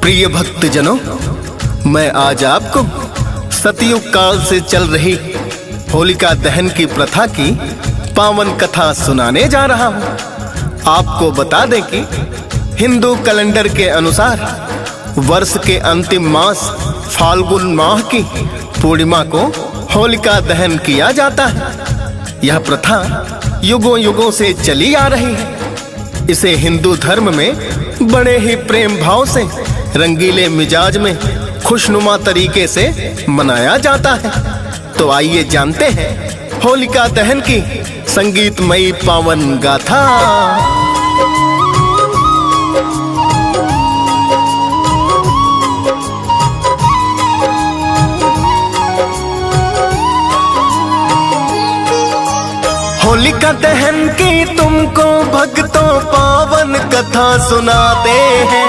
प्रिय भक्तजनों, मैं आज आपको सतयुग काल से चल रही होलिका दहन की प्रथा की पावन कथा सुनाने जा रहा हूँ। आपको बता दें कि हिंदू कैलेंडर के अनुसार वर्ष के अंतिम मास फाल्गुन माह की पूर्णिमा को होलिका दहन किया जाता है। यह प्रथा युगों युगों से चली आ रही है। इसे हिंदू धर्म में बड़े ही प्रेम भाव से रंगीले मिजाज में खुशनुमा तरीके से मनाया जाता है। तो आइए जानते हैं होलिका दहन की संगीतमयी पावन गाथा। होलिका दहन की तुमको भक्तों पावन कथा सुनाते हैं।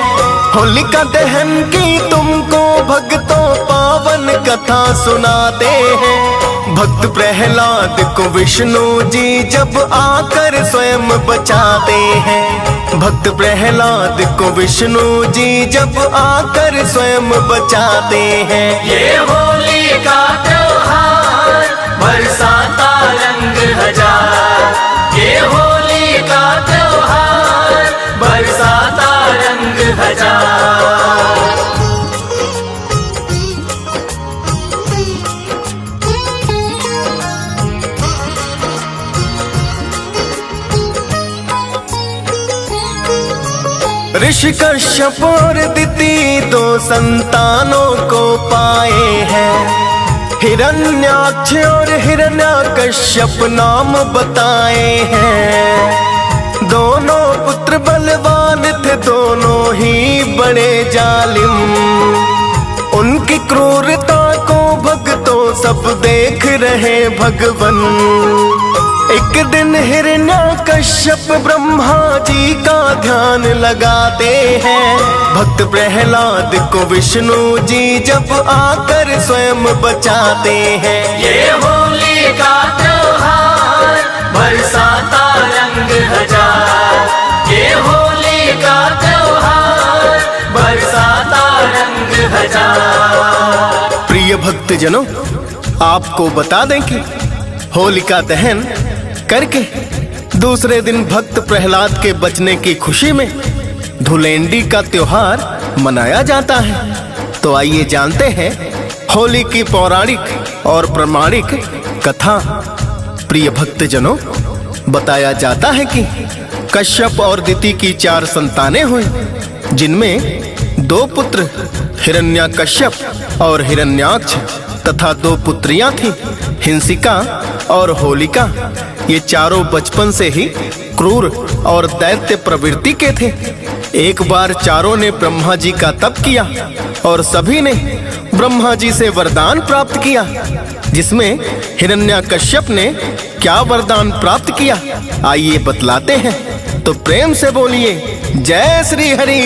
होलिका दहन की तुमको भक्तों पावन कथा सुनाते हैं। भक्त प्रहलाद को विष्णु जी जब आकर स्वयं बचाते हैं। भक्त प्रहलाद को विष्णु जी जब आकर स्वयं बचाते हैं। ये होली का त्योहार बरसाता रंग हजार। ये होली का त्योहार बरसाता रंग हजार। ऋषि कश्यप और दिति दो संतानों को पाए हैं। हिरण्याक्ष और हिरण्यकश्यप नाम बताए हैं। दोनों पुत्र बलवान थे, दोनों ही बड़े जालिम। उनकी क्रूरता को भक्तों सब देख रहे भगवन। एक दिन हिरण्यकश्यप ब्रह्मा जी का ध्यान लगाते हैं। भक्त प्रहलाद को विष्णु जी जब आकर स्वयं बचाते हैं। ये होली का त्योहार बरसाता रंग हजार। ये होली का त्योहार बरसाता रंग हजार। प्रिय भक्तजनों, आपको बता दें कि होलिका दहन करके दूसरे दिन भक्त प्रहलाद के बचने की खुशी में धुलेंडी का त्योहार मनाया जाता है। तो आइए जानते हैं होली की पौराणिक और प्रमाणिक कथा। प्रिय भक्तजनों, बताया जाता है कि कश्यप और दिति की 4 संतानें हुई, जिनमें 2 पुत्र हिरण्यकश्यप और हिरण्याक्ष तथा 2 पुत्रियां थीं, हिंसिका और होलिका। ये चारों बचपन से ही क्रूर और दैत्य प्रवृत्ति के थे। एक बार चारों ने ब्रह्मा जी का तप किया और सभी ने ब्रह्मा जी से वरदान प्राप्त किया, जिसमें हिरण्यकश्यप ने क्या वरदान प्राप्त किया आइए बतलाते हैं। तो प्रेम से बोलिए जय श्री हरि।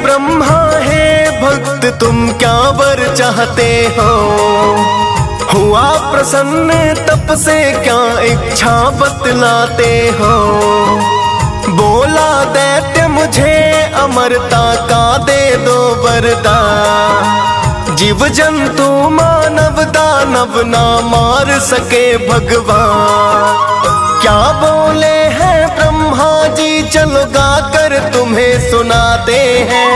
ब्रह्मा है भक्त तुम क्या वर चाहते हो। हुआ प्रसन्न तप से क्या इच्छा बतलाते हो। बोला दैत्य मुझे अमरता का दे दो वरदान। जीव जंतु मानव दानव ना मार सके भगवान। क्या बोले हैं ब्रह्मा जी, चलो गाकर तुम्हें सुनाते हैं।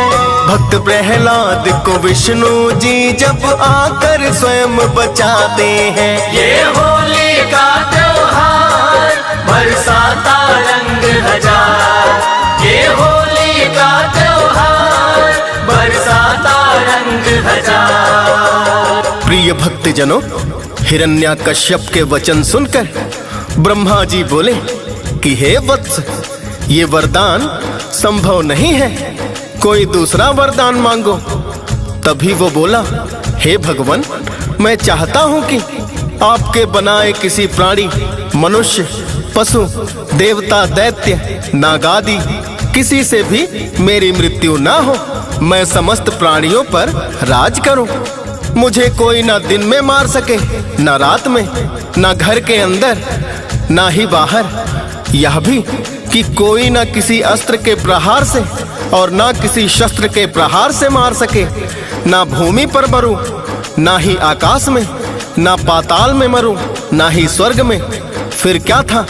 भक्त प्रहलाद को विष्णु जी जब आकर स्वयं बचाते हैं। ये होली का त्योहार बरसाता रंग हजार। ये होली का त्योहार बरसाता रंग हजार। प्रिय भक्तजनों, हिरण्यकश्यप के वचन सुनकर ब्रह्मा जी बोले कि हे वत्स, ये वरदान संभव नहीं है, कोई दूसरा वरदान मांगो। तभी वो बोला, हे भगवान, मैं चाहता हूं कि आपके बनाए किसी प्राणी, मनुष्य, पशु, देवता, दैत्य, नागादि किसी से भी मेरी मृत्यु ना हो। मैं समस्त प्राणियों पर राज करूं। मुझे कोई ना दिन में मार सके, ना रात में, ना घर के अंदर, ना ही बाहर। यह भी कि कोई ना किसी अस्त्र के प्रहार से और ना किसी शस्त्र के प्रहार से मार सके। ना भूमि पर मरूं, ना ही आकाश में, ना पाताल में मरूं, ना ही स्वर्ग में। फिर क्या था,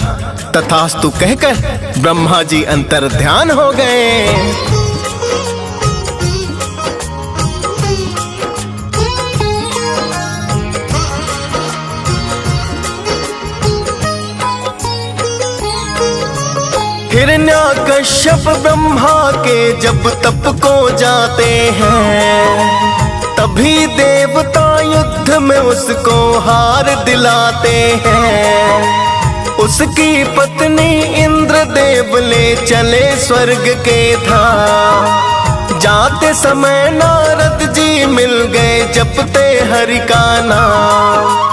तथास्तु कहकर ब्रह्मा जी अंतर ध्यान हो गए। हिरण्यकश्यप ब्रह्मा के जब तप को जाते हैं, तभी देवता युद्ध में उसको हार दिलाते हैं। उसकी पत्नी इंद्रदेव ले चले स्वर्ग के धाम। जाते समय नारद जी मिल गए जपते हरि का नाम।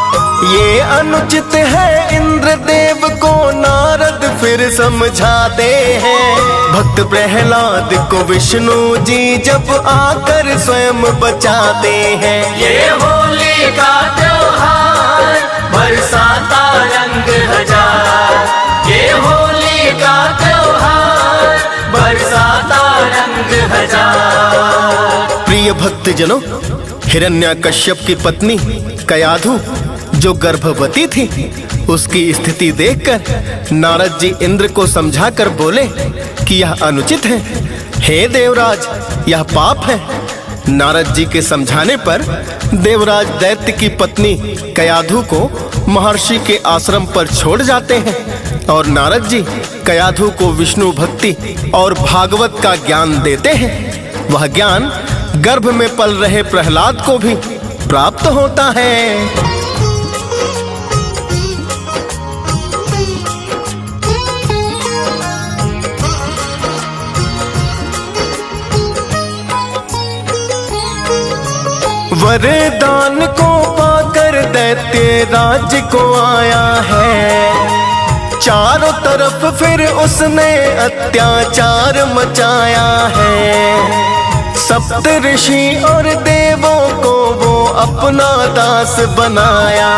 ये अनुचित है इंद्रदेव को नारद फिर समझाते हैं। भक्त प्रहलाद को विष्णु जी जब आकर स्वयं बचाते हैं। ये होली का त्योहार बरसाता रंग हजार। ये होली का त्योहार बरसाता रंग हजार। प्रिय भक्तजनों, हिरण्यकश्यप की पत्नी कयाधु जो गर्भवती थी, उसकी स्थिति देखकर नारद जी इंद्र को समझाकर बोले कि यह अनुचित है। हे देवराज, यह पाप है। नारद जी के समझाने पर देवराज दैत्य की पत्नी कयाधु को महर्षि के आश्रम पर छोड़ जाते हैं और नारद जी कयाधु को विष्णु भक्ति और भागवत का ज्ञान देते हैं। वह ज्ञान गर्भ में पल रहे प्रहलाद को भी प्राप्त होता है। वरदान को पाकर दैत्य राज को आया है। चारों तरफ फिर उसने अत्याचार मचाया है। सप्त ऋषि और देवों को वो अपना दास बनाया।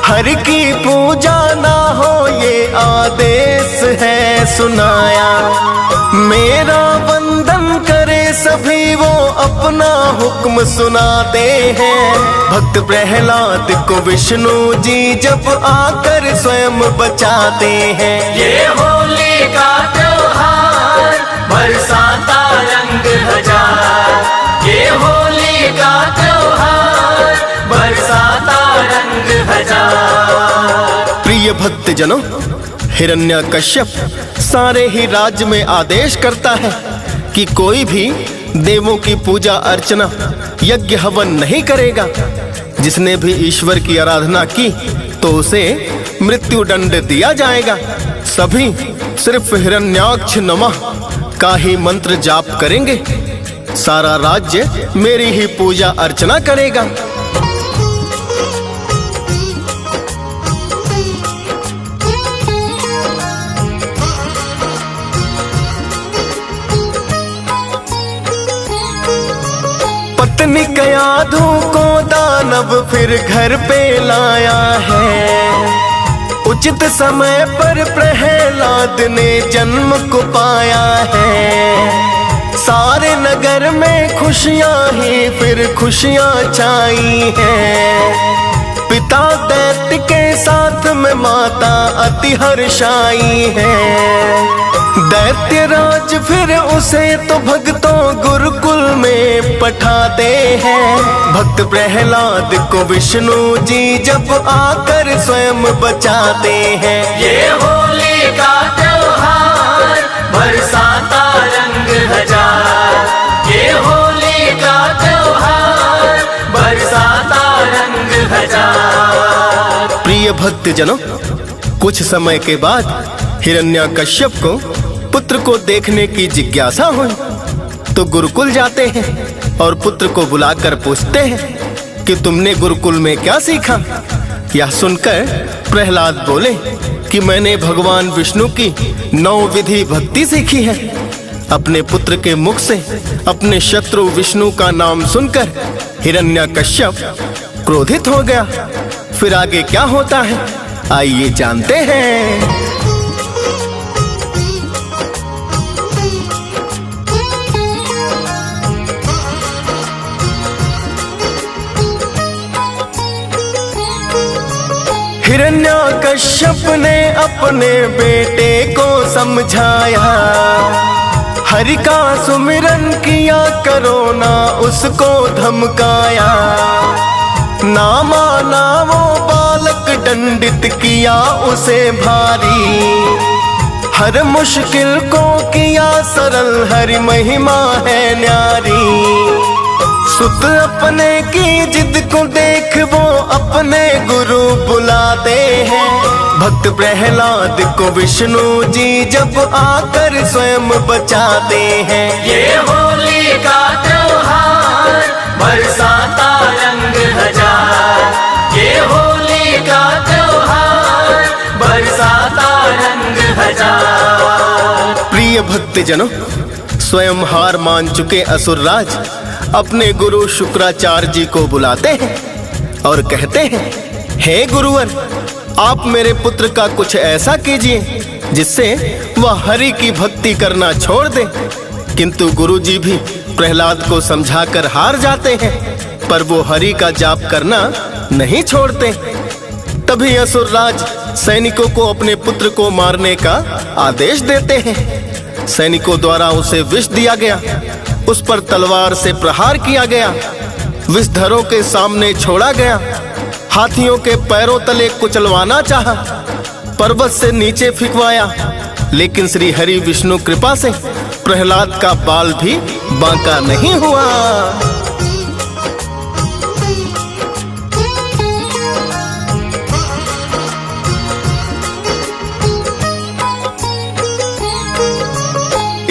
हरि की पूजा ना हो ये आदेश है सुनाया। मेरा वंदन करे सभी वो अपना हुक्म सुनाते हैं। भक्त प्रहलाद को विष्णु जी जब आकर स्वयं बचाते हैं। ये होली का त्योहार बरसाता रंग हजार। ये होली का त्योहार बरसाता रंग हजार। प्रिय भक्तजनों, हिरण्यकश्यप सारे ही राज्य में आदेश करता है कि कोई भी देवों की पूजा अर्चना यज्ञ हवन नहीं करेगा। जिसने भी ईश्वर की आराधना की तो उसे मृत्यु दंड दिया जाएगा। सभी सिर्फ हिरण्याक्ष नमः का ही मंत्र जाप करेंगे। सारा राज्य मेरी ही पूजा अर्चना करेगा। पत्नी कयाधु को दानव फिर घर पे लाया है। उचित समय पर प्रहलाद ने जन्म को पाया है। सारे नगर में खुशियां ही फिर खुशियां छाई हैं। पिता दैत्य के साथ में माता अति हर्षाई है। दैत्य राज फिर उसे तो भक्तों गुरुकुल में पठाते हैं। भक्त प्रहलाद को विष्णु जी जब आकर स्वयं बचाते हैं। ये होली का त्योहार बरसाता रंग हजार। ये होली का त्योहार बरसाता रंग हजार। प्रिय भक्तजनों, कुछ समय के बाद हिरण्यकश्यप को पुत्र को देखने की जिज्ञासा हुई तो गुरुकुल जाते हैं और पुत्र को बुलाकर पूछते हैं कि तुमने गुरुकुल में क्या सीखा। यह सुनकर प्रहलाद बोले कि मैंने भगवान विष्णु की 9 विधि भक्ति सीखी है अपने पुत्र के मुख से अपने शत्रु विष्णु का नाम सुनकर हिरण्यकश्यप क्रोधित हो गया। फिर आगे क्या होता है, आइए जानते हैं। हिरण्यकश्यप ने अपने बेटे को समझाया, हरि का सुमिरन किया करो ना उसको धमकाया। ना माना वो बालक दंडित किया उसे भारी, हर मुश्किल को किया सरल हरि महिमा है न्यारी। सुत अपने की जिद को देख वो अपने गुरु बुलाते हैं, भक्त प्रहलाद को विष्णु जी जब आकर स्वयं बचाते हैं। ये होली का त्योहार बरसाता रंग हजार, ये होली का त्योहार बरसाता रंग हजार। प्रिय भक्तजनों, स्वयं हार मान चुके असुरराज अपने गुरु शुक्राचार्य जी को बुलाते हैं और कहते हैं, हे गुरुवर, आप मेरे पुत्र का कुछ ऐसा कीजिए जिससे वह हरि की भक्ति करना छोड़ दे। किंतु गुरुजी भी प्रहलाद को समझाकर हार जाते हैं, पर वो हरि का जाप करना नहीं छोड़ते। तभी असुरराज सैनिकों को अपने पुत्र को मारने का आदेश देते हैं। सैनिकों द्वारा उसे विष दिया गया, उस पर तलवार से प्रहार किया गया, विषधरों के सामने छोड़ा गया, हाथियों के पैरों तले कुचलवाना चाहा, पर्वत से नीचे फिकवाया, लेकिन श्री हरि विष्णु कृपा से प्रहलाद का बाल भी बांका नहीं हुआ।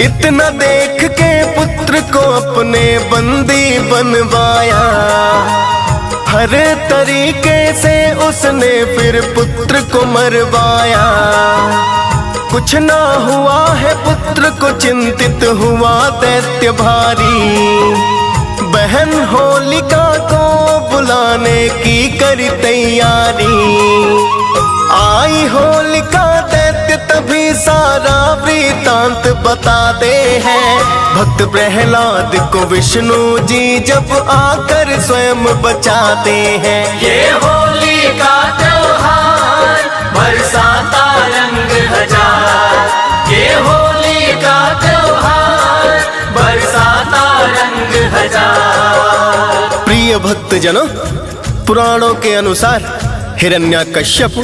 इतना देख के पुत्र को अपने बंदी बनवाया, हर तरीके से उसने फिर पुत्र को मरवाया। कुछ ना हुआ है पुत्र को चिंतित हुआ दैत्य भारी, बहन होलिका को बुलाने की करी तैयारी। आई होलिका दैत्य तभी सारा वृतांत बताते हैं, भक्त प्रहलाद को विष्णु जी जब आकर स्वयं बचाते हैं। ये होली का त्योहार बरसाता रंग हजार, ये होली का त्योहार बरसाता रंग हजार। प्रिय भक्तजनों, पुराणों के अनुसार हिरण्यकश्यप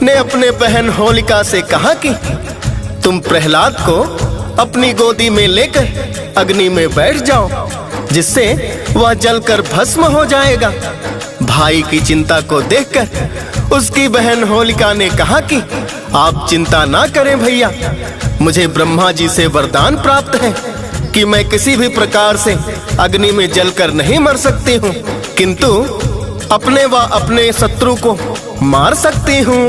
ने अपने बहन होलिका से कहा कि तुम प्रहलाद को अपनी गोदी में लेकर अग्नि में बैठ जाओ, जिससे वह जलकर भस्म हो जाएगा। भाई की चिंता को देखकर उसकी बहन होलिका ने कहा कि आप चिंता ना करें भैया, मुझे ब्रह्मा जी से वरदान प्राप्त है कि मैं किसी भी प्रकार से अग्नि में जलकर नहीं मर सकती हूँ, किंतु अपने व अपने शत्रु को मार सकती हूँ।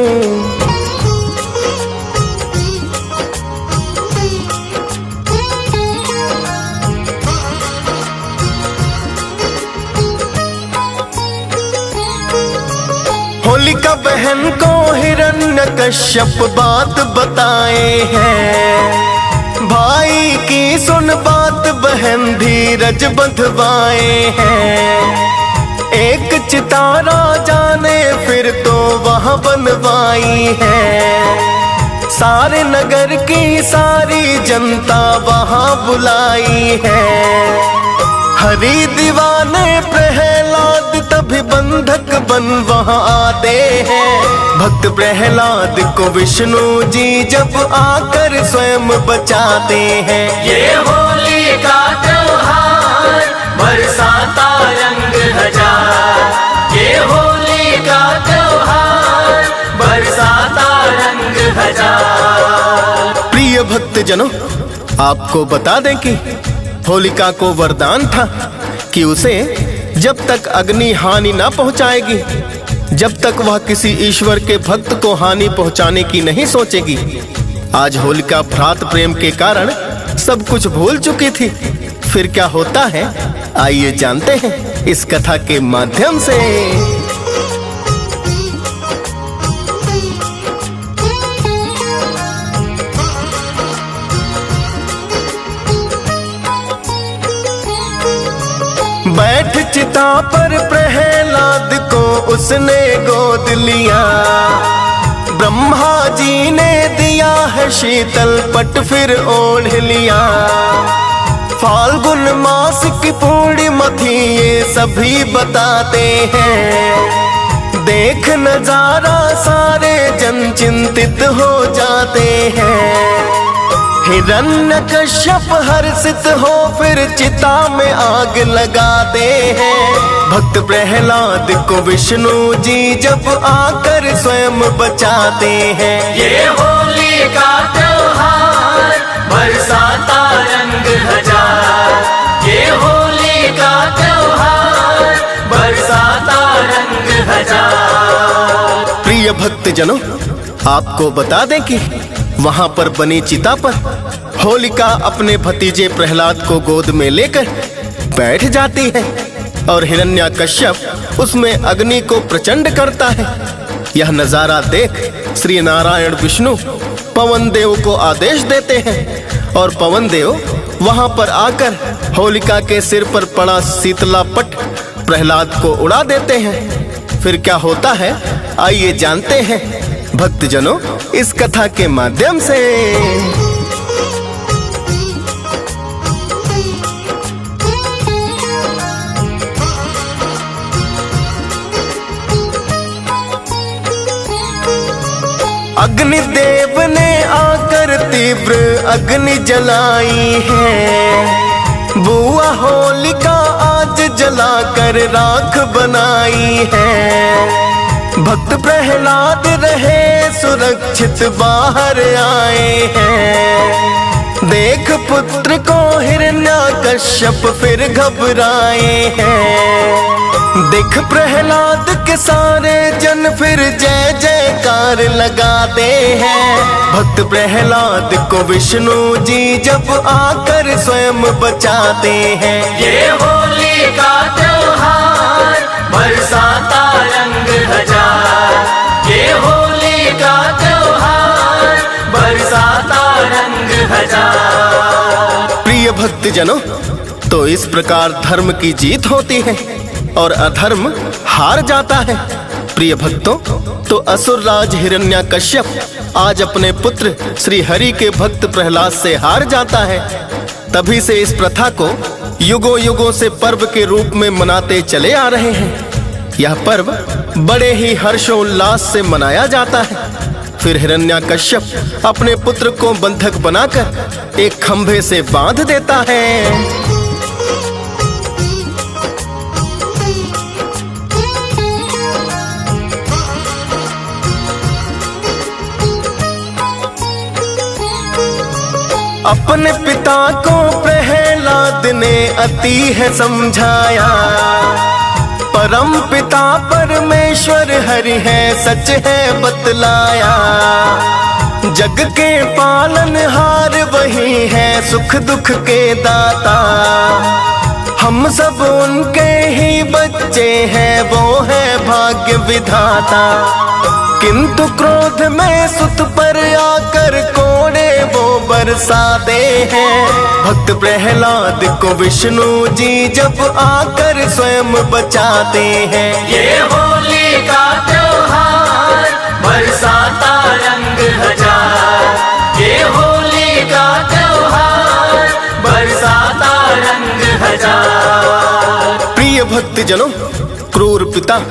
होलिका बहन को हिरण्यकश्यप बात बताए हैं, भाई की सुन बात बहन धीरज बंधवाए हैं। एक चिता राजा ने फिर तो वहां बनवाई है, सारे नगर की सारी जनता वहां बुलाई है। हरि दीवाने प्रहलाद तभी बंधक बन वहां आते हैं, भक्त प्रहलाद को विष्णु जी जब आकर स्वयं बचाते हैं। ये होली का त्योहार बरसाता रंग हजार, ये होली का त्योहार बरसाता रंग हजार। प्रिय भक्तजनों, आपको बता दें कि होलिका को वरदान था कि उसे जब तक अग्नि हानि ना पहुंचाएगी, जब तक वह किसी ईश्वर के भक्त को हानि पहुंचाने की नहीं सोचेगी। आज होलिका भ्रात प्रेम के कारण सब कुछ भूल चुकी थी। फिर क्या होता है, आइए जानते हैं इस कथा के माध्यम से। बैठ चिता पर प्रहलाद को उसने गोद लिया। ब्रह्मा जी ने दिया है शीतल पट फिर ओढ़ लिया। फाल्गुन मास की पूर्णिमा थी ये सभी बताते हैं। देख नजारा सारे जन चिंतित हो जाते हैं। हिरण्यकश्यप हर्षित हो फिर चिता में आग लगाते हैं। भक्त प्रहलाद को विष्णु जी जब आकर स्वयं बचाते हैं। ये होली का त्योहार बरसाता रंग हजार। ये होली का त्योहार बरसाता रंग हजार। प्रिय भक्त जनों, आपको बता दें कि वहां पर बनी चिता पर होलिका अपने भतीजे प्रहलाद को गोद में लेकर बैठ जाती है और हिरण्यकश्यप उसमें अग्नि को प्रचंड करता है। यह नजारा देख श्री नारायण विष्णु पवन देव को आदेश देते हैं और पवन देव वहां पर आकर होलिका के सिर पर पड़ा शीतला पट प्रहलाद को उड़ा देते हैं। फिर क्या होता है, आइए जानते हैं भक्तजनों इस कथा के माध्यम से। अग्निदेव ने आकर तीव्र अग्नि जलाई है। बुआ होलिका आज जलाकर राख बनाई है। भक्त प्रहलाद रहे सुरक्षित बाहर आए हैं। देख पुत्र को हिरण्यकश्यप फिर घबराए हैं। देख प्रहलाद के सारे जन फिर जय जयकार लगाते हैं। भक्त प्रहलाद को विष्णु जी जब आकर स्वयं बचाते हैं। ये होली का त्योहार बरसाता रंग हजार। ये होली का त्योहार बरसाता रंग हजार। प्रिय भक्त जनों, तो इस प्रकार धर्म की जीत होती है और अधर्म हार जाता है। प्रिय भक्तों, तो असुरराज हिरण्यकश्यप आज अपने पुत्र श्री हरि के भक्त प्रहलाद से हार जाता है। तभी से इस प्रथा को युगों युगों से पर्व के रूप में मनाते चले आ रहे हैं। यह पर्व बड़े ही हर्षोल्लास से मनाया जाता है। फिर हिरण्यकश्यप अपने पुत्र को बंधक बनाकर एक खंभे से बांध देता है। अपने पिता को प्रहलाद ने अति है समझाया। परम पिता परमेश्वर हरि है सच है बतलाया। जग के पालनहार वही है सुख दुख के दाता। हम सब उनके ही बच्चे हैं वो है भाग्य विधाता। किंतु क्रोध में सुत पर आकर कोड़े वो बरसाते हैं। भक्त प्रहलाद को विष्णु जी जब आकर स्वयं बचाते हैं। ये होली का त्योहार बरसाता रंग हजार। ये होली का त्योहार बरसाता रंग हजार। प्रिय भक्त जनों, क्रूर पिता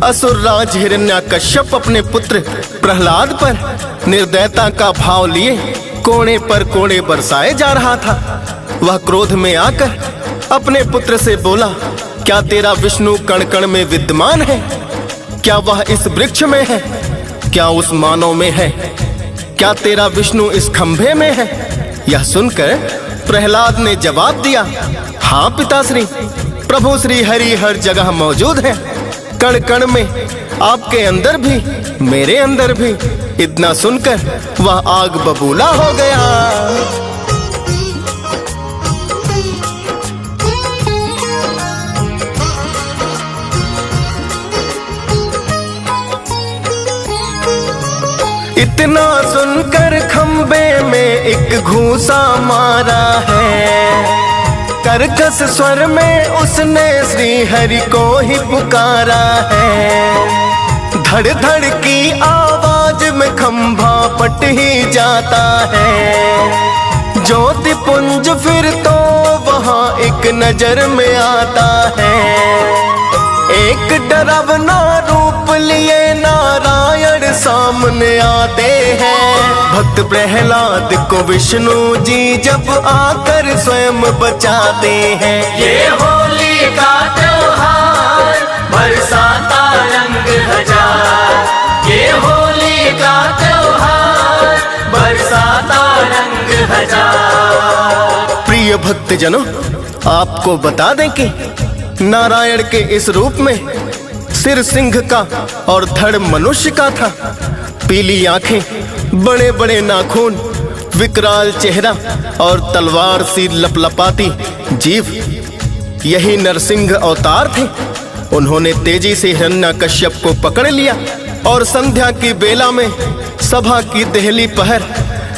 असुरराज हिरण्यकश्यप अपने पुत्र प्रहलाद पर निर्दयता का भाव लिए कोने पर कोने बरसाए जा रहा था। वह क्रोध में आकर अपने पुत्र से बोला, क्या तेरा विष्णु कण कण में विद्यमान है? क्या वह इस वृक्ष में है? क्या उस मानव में है? क्या तेरा विष्णु इस खंभे में है? यह सुनकर प्रहलाद ने जवाब दिया, हाँ पिताश्री, प्रभु श्री हरि हर जगह मौजूद है। कण कण में, आपके अंदर भी मेरे अंदर भी। इतना सुनकर वह आग बबूला हो गया। इतना सुनकर खंबे में एक घूंसा मारा है। कर्कश स्वर में उसने श्री हरि को ही पुकारा है। धड़ धड़ की आवाज में खंभा पट ही जाता है। ज्योति पुंज फिर तो वहां एक नजर में आता है। एक डरावना रूप लिए नारायण सामने आते हैं। भक्त प्रहलाद को विष्णु जी जब आकर स्वयं बचाते हैं। ये होली का त्योहार बरसाता रंग हजार। ये होली का त्योहार बरसाता रंग हजार। प्रिय भक्तजनों, आपको बता दें कि नारायण के इस रूप में सिर सिंह का और धड़ मनुष्य का था। पीली आंखें, बड़े बड़े नाखून, विकराल चेहरा और तलवार सी लपलपाती जीभ, यही नरसिंह अवतार थे। उन्होंने तेजी से हिरण्यकश्यप को पकड़ लिया और संध्या की बेला में सभा की देहली पहर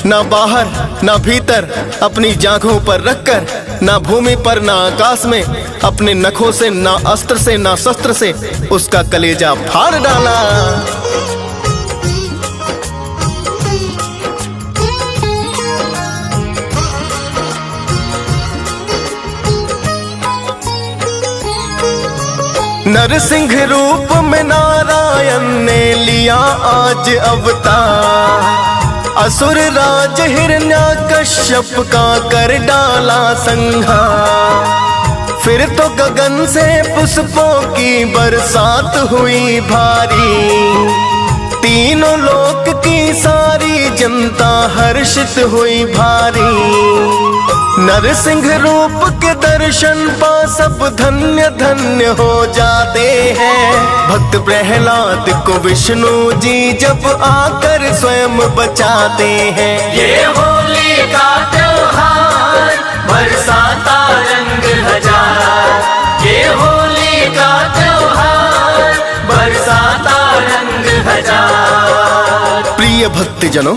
ना बाहर ना भीतर अपनी जांघों पर रखकर, ना भूमि पर ना आकाश में, अपने नखों से ना अस्त्र से ना शस्त्र से उसका कलेजा फाड़ डाला। नरसिंह रूप में नारायण ने लिया आज अवतार। असुर राज हिरण्यकश्यप का कर डाला संहार। फिर तो गगन से पुष्पों की बरसात हुई भारी। तीनों लोक की सारी जनता हर्षित हुई भारी। नरसिंह रूप के दर्शन पा सब धन्य धन्य हो जाते हैं। भक्त प्रहलाद को विष्णु जी जब आकर स्वयं बचाते हैं। ये होली का त्योहार बरसाता रंग हजार। ये होली का त्योहार बरसाता रंग हजार। प्रिय भक्तजनों,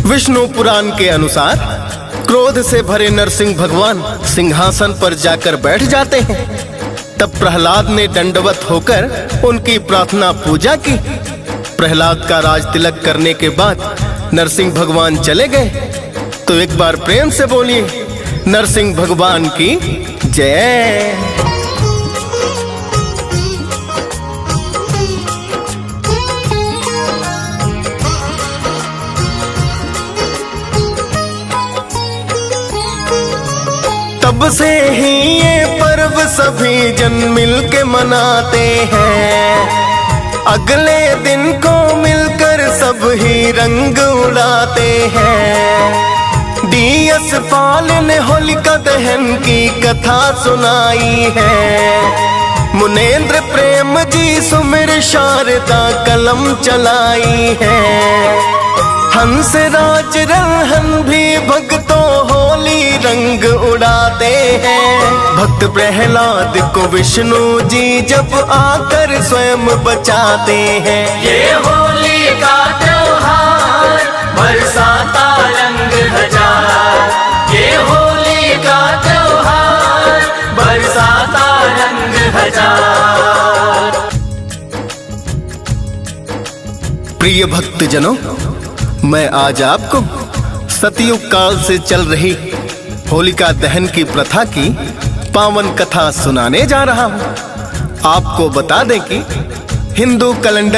विष्णु पुराण के अनुसार क्रोध से भरे नरसिंह भगवान सिंहासन पर जाकर बैठ जाते हैं। तब प्रहलाद ने दंडवत होकर उनकी प्रार्थना पूजा की। प्रहलाद का राज तिलक करने के बाद नरसिंह भगवान चले गए। तो एक बार प्रेम से बोलिए, नरसिंह भगवान की जय। तब से ही ये पर्व सभी जन मिल के मनाते हैं। अगले दिन को मिलकर सब ही रंग उड़ाते हैं। DS पाल ने होलिका दहन की कथा सुनाई है। मुनेन्द्र प्रेम जी सुमिर शारदा कलम चलाई है। हंस राज रल्हन भी भक्तों होली रंग उड़ाते हैं। भक्त प्रहलाद को विष्णु जी जब आकर स्वयं बचाते हैं। ये होली का त्योहार बरसाता रंग हजार। ये होली का त्योहार बरसाता रंग हजार। प्रिय भक्तजनों, मैं आज आपको सतयुग काल से चल रही होलिका दहन की प्रथा की पावन कथा सुनाने जा रहा हूं। आपको बता दें कि हिंदू कैलेंडर